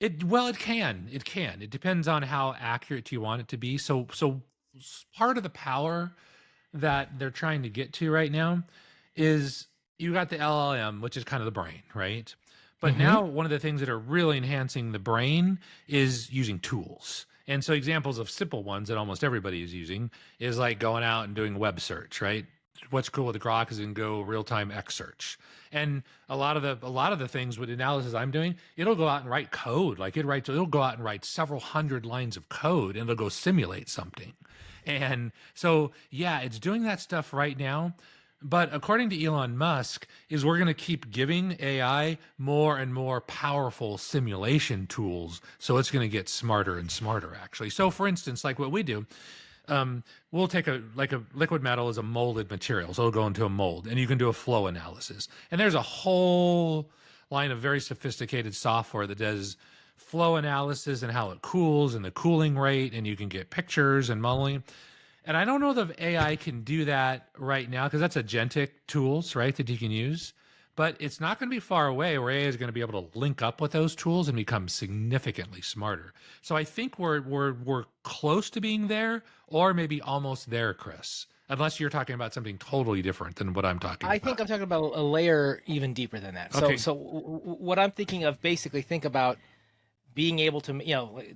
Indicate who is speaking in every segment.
Speaker 1: It can. It can. It depends on how accurate you want it to be. Part of the power that they're trying to get to right now is you got the LLM, which is kind of the brain, right? But
Speaker 2: Hmm.
Speaker 1: now one of the things that are really enhancing the brain is using tools. And so examples of simple ones that almost everybody is using is like going out and doing web search, right? What's cool with the Grok is you can go real-time X search. And a lot of the things with analysis I'm doing, it'll go out and write code. Like it'll go out and write several hundred lines of code and it'll go simulate something. And so, yeah, it's doing that stuff right now. But according to Elon Musk, is we're going to keep giving AI more and more powerful simulation tools. So it's going to get smarter and smarter, actually. So for instance, like what we do, we'll take a liquid metal is a molded material. So it'll go into a mold and you can do a flow analysis. And there's a whole line of very sophisticated software that does flow analysis and how it cools and the cooling rate, and you can get pictures and modeling. And I don't know if AI can do that right now because that's agentic tools, right, that you can use. But it's not going to be far away where AI is going to be able to link up with those tools and become significantly smarter. So I think we're close to being there, or maybe almost there, Chris. Unless you're talking about something totally different than what I'm talking
Speaker 2: I
Speaker 1: about.
Speaker 2: think I'm talking about a layer even deeper than that. So,
Speaker 1: Okay.
Speaker 2: what I'm thinking of, basically, think about being able to,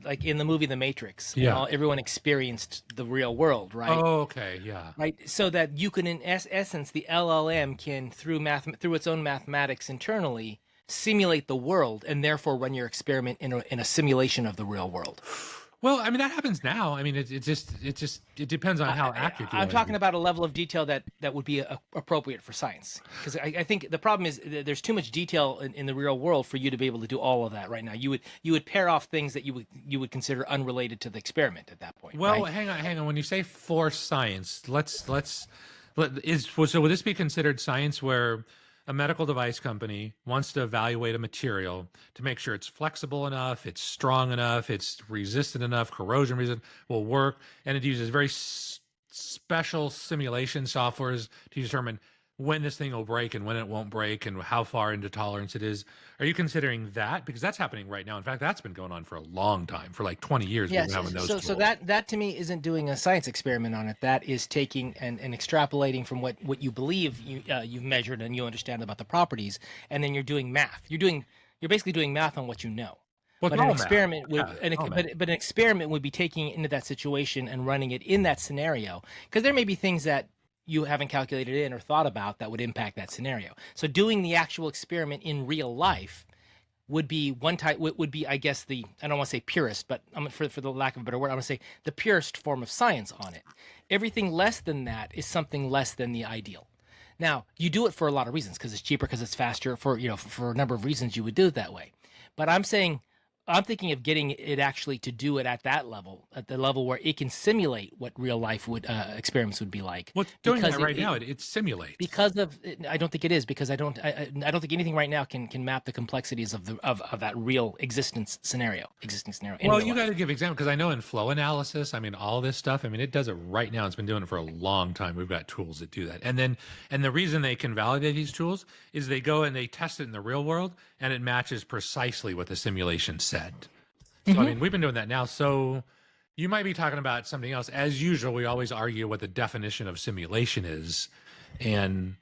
Speaker 2: like in the movie The Matrix,
Speaker 1: Yeah.
Speaker 2: everyone experienced the real world, right?
Speaker 1: Oh, okay. Yeah.
Speaker 2: Right. So that you can, in essence, the LLM can, through its own mathematics internally, simulate the world and therefore run your experiment in a simulation of the real world.
Speaker 1: Well, I mean that happens now. I mean it depends on how accurate you
Speaker 2: I'm
Speaker 1: want to
Speaker 2: talking
Speaker 1: be.
Speaker 2: about a level of detail that would be appropriate for science, because I think the problem is there's too much detail in the real world for you to be able to do all of that right now. You would pair off things that you would consider unrelated to the experiment at that point,
Speaker 1: Well,
Speaker 2: right?
Speaker 1: hang on. When you say for science, so would this be considered science where a medical device company wants to evaluate a material to make sure it's flexible enough, it's strong enough, it's resistant enough, corrosion resistant, will work, and it uses very special simulation softwares to determine when this thing will break and when it won't break and how far into tolerance it is. Are you considering that? Because that's happening right now. In fact, that's been going on for a long time. For like 20 years, we've been
Speaker 2: Yes.
Speaker 1: having those
Speaker 2: So
Speaker 1: tools.
Speaker 2: that to me isn't doing a science experiment on it. That is taking and extrapolating from what you believe you've measured and you understand about the properties, and then you're doing math. You're basically doing math on what you know.
Speaker 1: Well, it's
Speaker 2: But an
Speaker 1: all math.
Speaker 2: experiment would
Speaker 1: Yeah,
Speaker 2: an,
Speaker 1: all
Speaker 2: ex-
Speaker 1: math.
Speaker 2: but an experiment would be taking it into that situation and running it in that scenario, because there may be things that you haven't calculated in or thought about that would impact that scenario. So doing the actual experiment in real life would be one type, would be, I guess, the, I don't want to say purest, but for the lack of a better word, I'm going to say the purest form of science on it. Everything less than that is something less than the ideal. Now, you do it for a lot of reasons, because it's cheaper, because it's faster, for a number of reasons you would do it that way. But I'm thinking of getting it actually to do it at that level, at the level where it can simulate what real life would experiments would be like,
Speaker 1: Well, it's doing
Speaker 2: because
Speaker 1: that right now. It simulates.
Speaker 2: because of, I don't think it is, because I don't think anything right now can map the complexities of that real existing scenario in
Speaker 1: Well,
Speaker 2: real
Speaker 1: you got
Speaker 2: life.
Speaker 1: to give example because I know in flow analysis, I mean, all this stuff, I mean, it does it right now. It's been doing it for a long time. We've got tools that do that. And the reason they can validate these tools is they go and they test it in the real world and it matches precisely what the simulation said. So, I
Speaker 2: Hmm.
Speaker 1: mean, we've been doing that now. So you might be talking about something else. As usual, we always argue what the definition of simulation is. And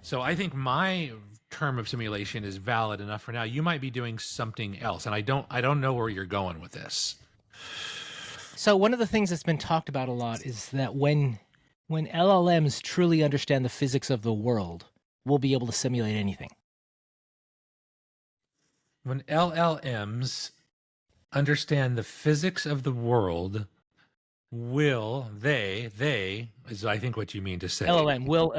Speaker 1: so I think my term of simulation is valid enough for now. You might be doing something else, and I don't know where you're going with this.
Speaker 2: So one of the things that's been talked about a lot is that when LLMs truly understand the physics of the world, we'll be able to simulate anything.
Speaker 1: When LLMs understand the physics of the world, will they is I think what you mean to say.
Speaker 2: LLMs
Speaker 1: The
Speaker 2: will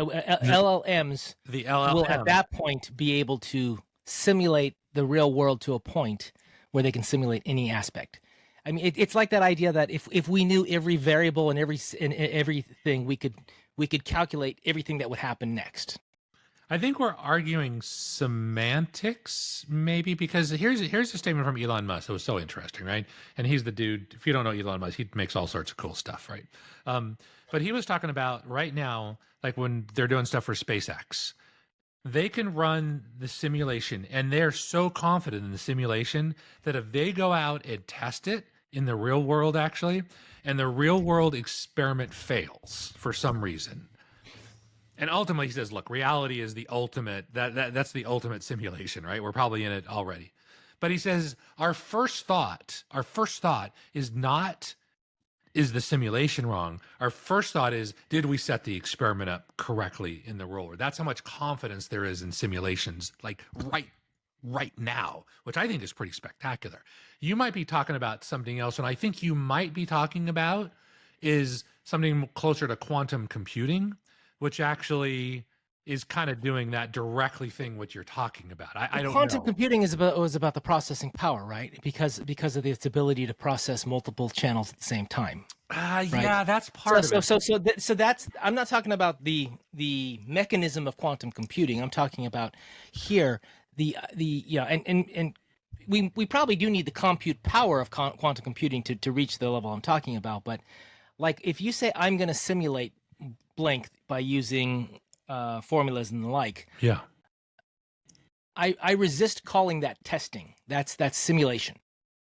Speaker 2: at
Speaker 1: LLM.
Speaker 2: that point be able to simulate the real world to a point where they can simulate any aspect. I mean, it's like that idea that if we knew every variable and everything, we could calculate everything that would happen next.
Speaker 1: I think we're arguing semantics, maybe, because here's a statement from Elon Musk that was so interesting, right? And he's the dude. If you don't know Elon Musk, he makes all sorts of cool stuff, right? But he was talking about right now, like when they're doing stuff for SpaceX, they can run the simulation and they're so confident in the simulation that if they go out and test it in the real world, actually, and the real world experiment fails for some reason, and ultimately he says, look, reality is the ultimate, that's the ultimate simulation, right? We're probably in it already. But he says our first thought is not, is the simulation wrong? Our first thought is, did we set the experiment up correctly in the real world? That's how much confidence there is in simulations, like right now, which I think is pretty spectacular. You might be talking about something else, and I think you might be talking about is something closer to quantum computing, which actually is kind of doing that directly thing what you're talking about. I don't
Speaker 2: Quantum
Speaker 1: know.
Speaker 2: computing is about the processing power, right? Because of its ability to process multiple channels at the same time. Right.
Speaker 1: Yeah, that's part of it.
Speaker 2: So that's, I'm not talking about the mechanism of quantum computing. I'm talking about here the yeah, and we probably do need the compute power of quantum computing to reach the level I'm talking about. But like if you say I'm going to simulate blank by using formulas and the like,
Speaker 1: Yeah.
Speaker 2: I resist calling that testing. That's simulation.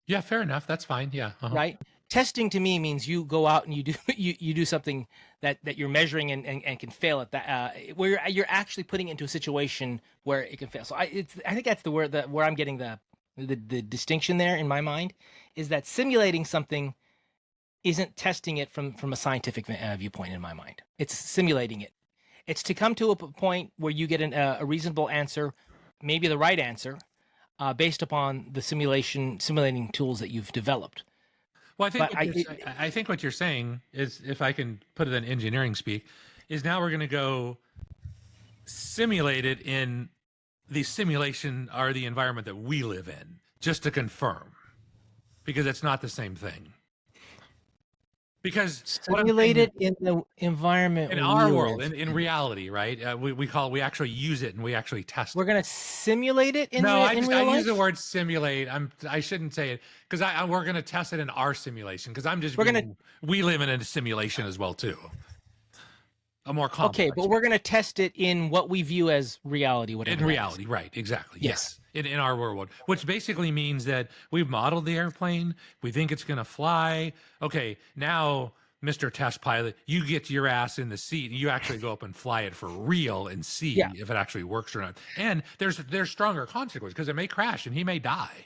Speaker 1: Yeah, fair enough. That's fine. Yeah.
Speaker 2: Right. Testing to me means you go out and you do you do something that you're measuring and can fail at that, where you're actually putting it into a situation where it can fail. So I think that's the word that where I'm getting the distinction there in my mind, is that simulating something isn't testing it from a scientific viewpoint in my mind. It's simulating it. It's to come to a point where you get a reasonable answer, maybe the right answer, based upon the simulating tools that you've developed.
Speaker 1: Well, I think what you're saying is, if I can put it in engineering speak, is now we're going to go simulate it in the simulation or the environment that we live in, just to confirm, because it's not the same thing. Because
Speaker 2: simulate it in the environment
Speaker 1: in our world, in reality, right? We actually use it and we actually test.
Speaker 2: We're gonna simulate it in
Speaker 1: no,
Speaker 2: real,
Speaker 1: I
Speaker 2: in real life?
Speaker 1: use the word simulate. I shouldn't say it because we're gonna test it in our simulation, because we live in a simulation as well too. A more complex.
Speaker 2: Okay, but we're gonna test it in what we view as reality, whatever.
Speaker 1: In reality, right? Exactly.
Speaker 2: Yes.
Speaker 1: In our world, which basically means that we've modeled the airplane. We think it's going to fly. Okay, now, Mr. Test Pilot, you get your ass in the seat and you actually go up and fly it for real and see if it actually works or not. And there's stronger consequences, because it may crash and he may die,